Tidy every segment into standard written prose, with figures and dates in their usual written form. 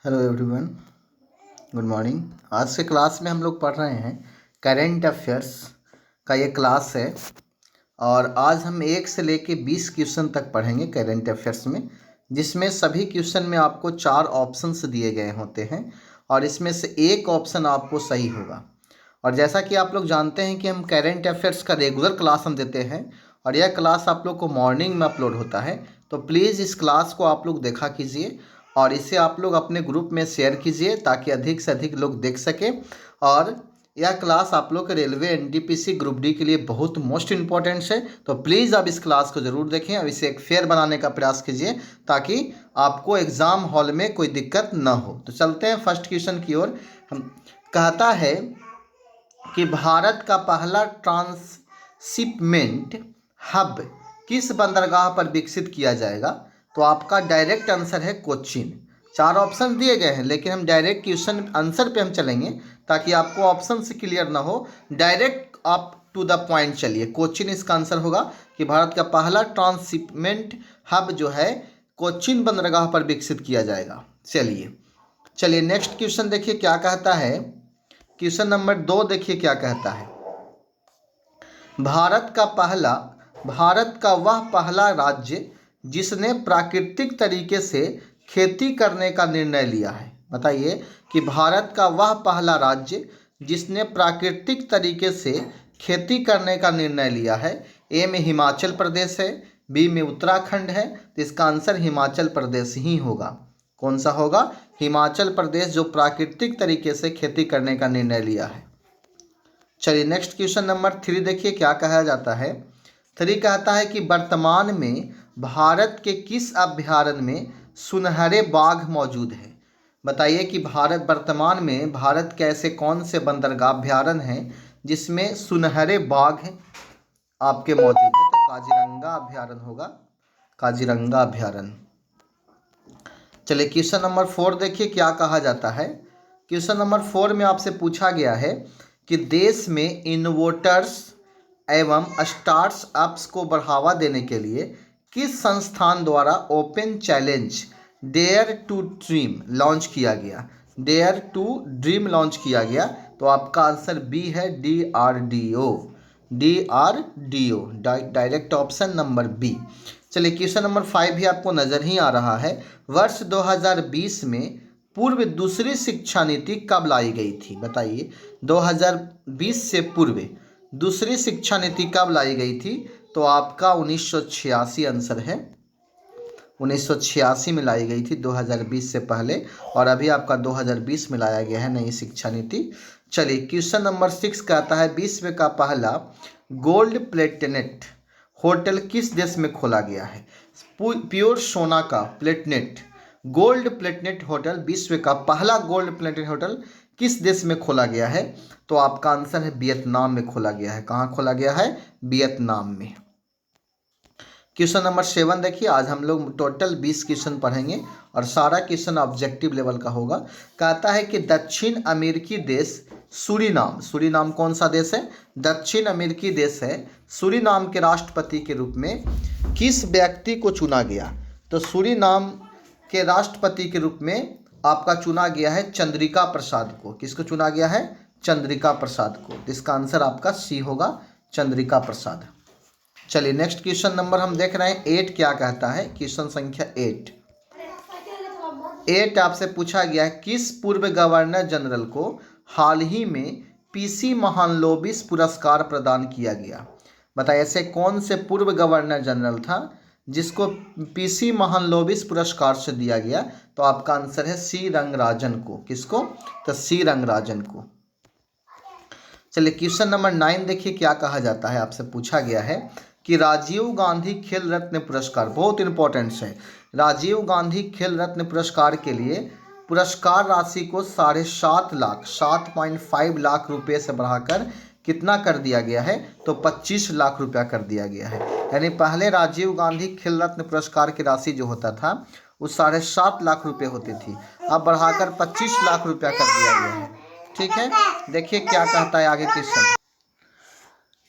Hello everyone, good morning. आज के class में हम लोग पढ़ रहे हैं करेंट अफेयर्स का ये क्लास है। और आज हम 1 से लेके 20 क्वेश्चन तक पढ़ेंगे करेंट अफेयर्स में, जिसमें सभी क्वेश्चन में आपको 4 ऑप्शंस दिए गए होते हैं और इसमें से एक ऑप्शन आपको सही होगा। और जैसा कि आप लोग जानते हैं कि हम करेंट अफेयर्स का रेगुलर क्लास हम देते हैं और यह क्लास आप लोग को मॉर्निंग में अपलोड होता है, तो प्लीज़ इस क्लास को आप लोग देखा कीजिए और इसे आप लोग अपने ग्रुप में शेयर कीजिए ताकि अधिक से अधिक लोग देख सकें। और यह क्लास आप लोग के रेलवे एनटीपीसी ग्रुप डी के लिए बहुत मोस्ट इंपॉर्टेंट है, तो प्लीज़ आप इस क्लास को ज़रूर देखें और इसे एक फेयर बनाने का प्रयास कीजिए ताकि आपको एग्ज़ाम हॉल में कोई दिक्कत ना हो। तो चलते हैं फर्स्ट क्वेश्चन की ओर। हम कहता है कि भारत का पहला ट्रांसशिपमेंट हब किस बंदरगाह पर विकसित किया जाएगा? तो आपका डायरेक्ट आंसर है कोच्चिन। 4 ऑप्शन दिए गए हैं लेकिन हम डायरेक्ट क्वेश्चन आंसर पे हम चलेंगे ताकि आपको ऑप्शन से क्लियर ना हो, डायरेक्ट आप टू द पॉइंट चलिए। कोच्चिन इसका आंसर होगा कि भारत का पहला ट्रांसशिपमेंट हब जो है कोच्चिन बंदरगाह पर विकसित किया जाएगा। चलिए नेक्स्ट क्वेश्चन देखिए क्या कहता है। क्वेश्चन नंबर 2 देखिए क्या कहता है। भारत का वह पहला राज्य जिसने प्राकृतिक तरीके से खेती करने का निर्णय लिया है। बताइए कि भारत का वह पहला राज्य जिसने प्राकृतिक तरीके से खेती करने का निर्णय लिया है। ए में हिमाचल प्रदेश है, बी में उत्तराखंड है, तो इसका आंसर हिमाचल प्रदेश ही होगा। कौन सा होगा? हिमाचल प्रदेश, जो प्राकृतिक तरीके से खेती करने का निर्णय लिया है। चलिए नेक्स्ट क्वेश्चन नंबर 3 देखिए क्या कहा जाता है। 3 कहता है कि वर्तमान में भारत के किस अभ्यारण्य में सुनहरे बाघ मौजूद है? बताइए कि वर्तमान में भारत के ऐसे कौन से बंदरगाह अभ्यारण्य हैं जिसमें सुनहरे बाघ आपके मौजूद है? तो काजीरंगा अभ्यारण्य होगा, काजीरंगा अभ्यारण्य। चलिए क्वेश्चन नंबर 4 देखिए क्या कहा जाता है। क्वेश्चन नंबर 4 में आपसे पूछा गया है कि देश में इनोवेटर्स एवं स्टार्टअप्स को बढ़ावा देने के लिए किस संस्थान द्वारा open challenge dare to dream launch किया गया? डेयर टू ड्रीम लॉन्च किया गया, तो आपका आंसर बी है, DRDO। DRDO direct option number B. चलिए क्वेश्चन नंबर 5 भी आपको नज़र ही आ रहा है। वर्ष 2020 में पूर्व दूसरी शिक्षा नीति कब लाई गई थी? बताइए 2020 से पूर्व दूसरी शिक्षा नीति कब लाई गई थी? तो आपका 1986 आंसर है। 1986 में लाई गई थी, 2020 से पहले, और अभी आपका 2020 में लाया गया है नई शिक्षा नीति। चलिए क्वेश्चन नंबर 6 कहता है विश्व का पहला गोल्ड प्लेटिनेट होटल किस देश में खोला गया है? प्योर सोना का प्लेटिनेट, गोल्ड प्लेटिनेट होटल, विश्व का पहला गोल्ड प्लेटिनेट होटल किस देश में खोला गया है? तो आपका आंसर है वियतनाम में खोला गया है। कहाँ खोला गया है? वियतनाम में। क्वेश्चन नंबर 7 देखिए, आज हम लोग टोटल 20 क्वेश्चन पढ़ेंगे और सारा क्वेश्चन ऑब्जेक्टिव लेवल का होगा। कहता है कि दक्षिण अमेरिकी देश सूरीनाम कौन सा देश है? दक्षिण अमेरिकी देश है। सूरीनाम के राष्ट्रपति के रूप में किस व्यक्ति को चुना गया? तो सूरीनाम के राष्ट्रपति के रूप में आपका चुना गया है चंद्रिका प्रसाद को। किसको चुना गया है? चंद्रिका प्रसाद को। इसका आंसर आपका सी होगा, चंद्रिका प्रसाद। चलिए नेक्स्ट क्वेश्चन नंबर हम देख रहे हैं 8 क्या कहता है। क्वेश्चन संख्या 8 आपसे पूछा गया है किस पूर्व गवर्नर जनरल को हाल ही में PC महालनोबिस पुरस्कार प्रदान किया गया? बताइए ऐसे कौन से पूर्व गवर्नर जनरल था जिसको PC महालनोबिस पुरस्कार से दिया गया? तो आपका आंसर है सी रंगराजन को। किसको? तो सी रंगराजन को। चलिए क्वेश्चन नंबर 9 देखिए क्या कहा जाता है। आपसे पूछा गया है कि राजीव गांधी खेल रत्न पुरस्कार, बहुत इंपॉर्टेंट है, राजीव गांधी खेल रत्न पुरस्कार के लिए पुरस्कार राशि को 7.5 लाख रुपए से बढ़ाकर कितना कर दिया गया है? तो 25 लाख रुपया कर दिया गया है। यानी पहले राजीव गांधी खेल रत्न पुरस्कार की राशि जो होता था वो 7.5 लाख रुपए होती थी, अब बढ़ाकर 25 लाख रुपया कर दिया गया है। ठीक है, देखिए क्या कहता है आगे क्वेश्चन।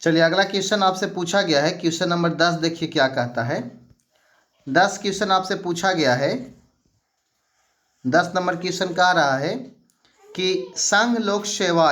चलिए अगला क्वेश्चन आपसे पूछा गया है। क्वेश्चन नंबर 10 देखिए क्या कहता है। 10 क्वेश्चन आपसे पूछा गया है 10 नंबर क्वेश्चन कह रहा है कि संघ लोक सेवा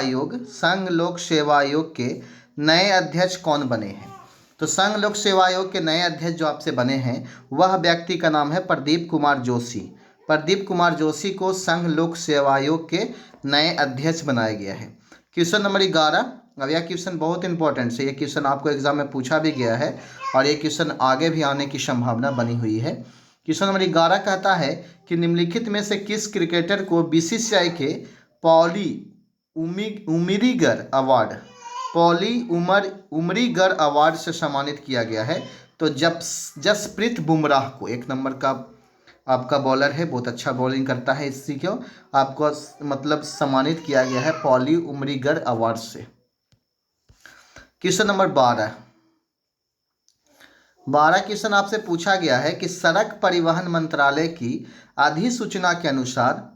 आयोग के नए अध्यक्ष कौन बने हैं। तो संघ लोक सेवा आयोग के नए अध्यक्ष जो आपसे बने हैं वह व्यक्ति का नाम है प्रदीप कुमार जोशी। प्रदीप कुमार जोशी को संघ लोक सेवा आयोग के नए अध्यक्ष बनाया गया है। Question number 11। अब यह क्वेश्चन बहुत इंपॉर्टेंट है, ये क्वेश्चन आपको एग्जाम में पूछा भी गया है और ये क्वेश्चन आगे भी आने की संभावना बनी हुई है। क्वेश्चन नंबर 11 कहता है कि निम्नलिखित में से किस क्रिकेटर को बीसीसीआई के पॉली उमरीगर अवार्ड से सम्मानित किया गया है। तो जसप्रीत बुमराह को, 1 नंबर का आपका बॉलर है, बहुत अच्छा बॉलिंग करता है, इसी को आपको मतलब सम्मानित किया गया है पॉली उमरीगर अवार्ड से। क्वेश्चन नंबर 12 क्वेश्चन आपसे पूछा गया है कि सड़क परिवहन मंत्रालय की अधिसूचना के अनुसार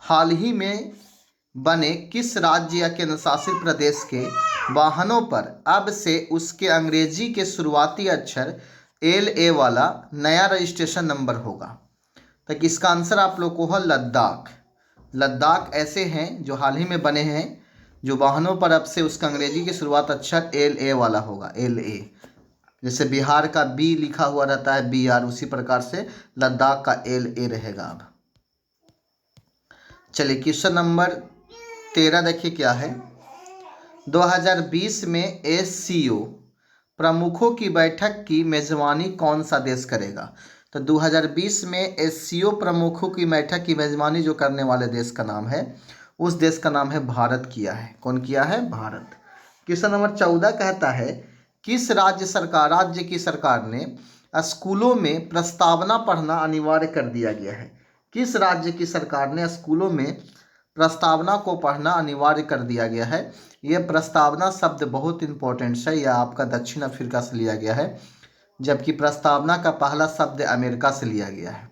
हाल ही में बने किस राज्य या केंद्र शासित प्रदेश के वाहनों पर अब से उसके अंग्रेजी के शुरुआती अक्षर LA वाला नया रजिस्ट्रेशन नंबर होगा। तो इसका आंसर आप लोग को है लद्दाख ऐसे हैं जो हाल ही में बने हैं जो वाहनों पर अब से उसका अंग्रेजी की शुरुआत अक्षर LA वाला होगा। LA जैसे बिहार का B लिखा हुआ रहता है BR, उसी प्रकार से लद्दाख का LA रहेगा। अब चलिए क्वेश्चन नंबर 13 देखिए क्या है। 2020 में SCO प्रमुखों की बैठक की मेजबानी कौन सा देश करेगा। तो 2020 में SCO प्रमुखों की बैठक की मेजबानी जो करने वाले देश का नाम है, उस देश का नाम है भारत किया है। कौन किया है? भारत। क्वेश्चन नंबर 14 कहता है किस राज्य की सरकार ने स्कूलों में प्रस्तावना पढ़ना अनिवार्य कर दिया गया है। किस राज्य की सरकार ने स्कूलों में प्रस्तावना को पढ़ना अनिवार्य कर दिया गया है। यह प्रस्तावना शब्द बहुत इंपॉर्टेंट है, यह आपका दक्षिण अफ्रीका से लिया गया है, जबकि प्रस्तावना का पहला शब्द अमेरिका से लिया गया है।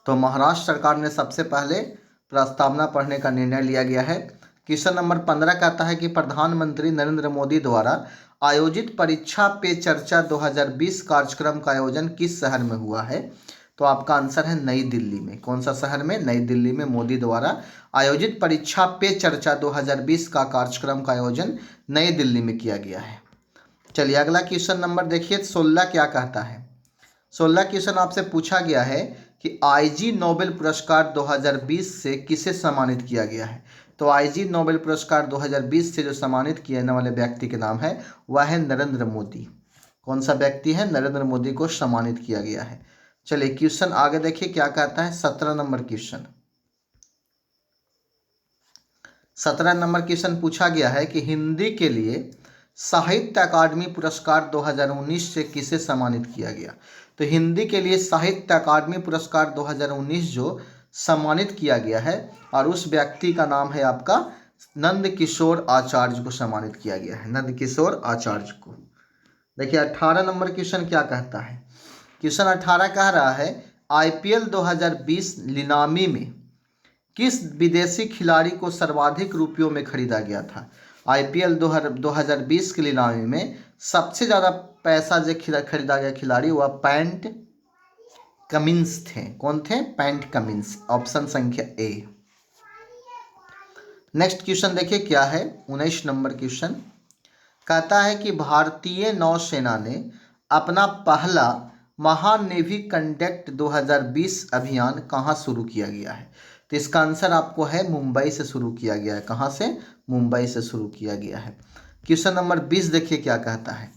तो महाराष्ट्र सरकार ने सबसे पहले प्रस्तावना पढ़ने का निर्णय लिया गया है। क्वेश्चन नंबर 15 कहता है कि प्रधानमंत्री नरेंद्र मोदी द्वारा आयोजित परीक्षा पे चर्चा 2020 कार्यक्रम का आयोजन किस शहर में हुआ है। तो आपका आंसर है नई दिल्ली में। कौन सा शहर में? नई दिल्ली में मोदी द्वारा आयोजित परीक्षा पे चर्चा 2020 का कार्यक्रम का आयोजन नई दिल्ली में किया गया है। चलिए अगला क्वेश्चन नंबर देखिए 16 क्या कहता है। 16 क्वेश्चन आपसे पूछा गया है कि IG नोबेल पुरस्कार 2020 से किसे सम्मानित किया गया है। तो IG नोबेल पुरस्कार 2020 से जो सम्मानित किए जाने वाले व्यक्ति के नाम है वह है नरेंद्र मोदी। कौन सा व्यक्ति है? नरेंद्र मोदी को सम्मानित किया गया है। चलिए क्वेश्चन आगे देखिए क्या कहता है। 17 नंबर क्वेश्चन 17 नंबर क्वेश्चन पूछा गया है कि हिंदी के लिए साहित्य अकादमी पुरस्कार 2019 से किसे सम्मानित किया गया। तो हिंदी के लिए साहित्य अकादमी पुरस्कार 2019 जो सम्मानित किया गया है और उस व्यक्ति का नाम है आपका नंद किशोर आचार्य को सम्मानित किया गया है। नंद किशोर आचार्य को। देखिए 18 नंबर क्वेश्चन क्या कहता है। क्वेश्चन 18 कह रहा है IPL 2020 नीलामी में किस विदेशी खिलाड़ी को सर्वाधिक रुपयों में खरीदा गया था। IPL 2020 की नीलामी में सबसे ज़्यादा पैसा जो खरीदा गया खिलाड़ी वह पैट कमिंस थे। कौन थे? PAT Cummins. ऑप्शन संख्या A। नेक्स्ट क्वेश्चन देखिए क्या है। 19 नंबर क्वेश्चन कहता है कि भारतीय नौसेना ने अपना पहला महानेवी कंडक्ट 2020 अभियान कहाँ शुरू किया गया है। तो इसका आंसर आपको है मुंबई से शुरू किया गया है। कहाँ से? मुंबई से शुरू किया गया है। क्वेश्चन नंबर 20 देखिए क्या कहता है।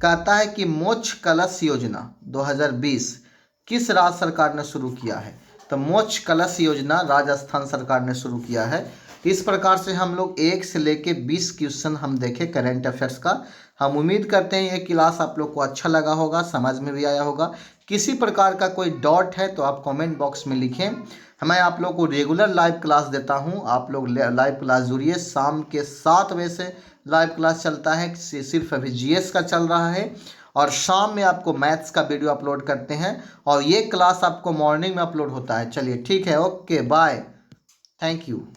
कहता है कि मोक्ष कलश योजना 2020 किस राज्य सरकार ने शुरू किया है। तो मोक्ष कलश योजना राजस्थान सरकार ने शुरू किया है। इस प्रकार से हम लोग 1 से लेके 20 क्वेश्चन हम देखें करेंट अफेयर्स का। हम उम्मीद करते हैं ये क्लास आप लोग को अच्छा लगा होगा, समझ में भी आया होगा। किसी प्रकार का कोई डाउट है तो आप कमेंट बॉक्स में लिखें। मैं आप लोग को रेगुलर लाइव क्लास देता हूं, आप लोग लाइव क्लास जुड़िए। शाम के 7 बजे से लाइव क्लास चलता है, सिर्फ अभी GS का चल रहा है और शाम में आपको मैथ्स का वीडियो अपलोड करते हैं और ये क्लास आपको मॉर्निंग में अपलोड होता है। चलिए ठीक है, ओके बाय, थैंक यू।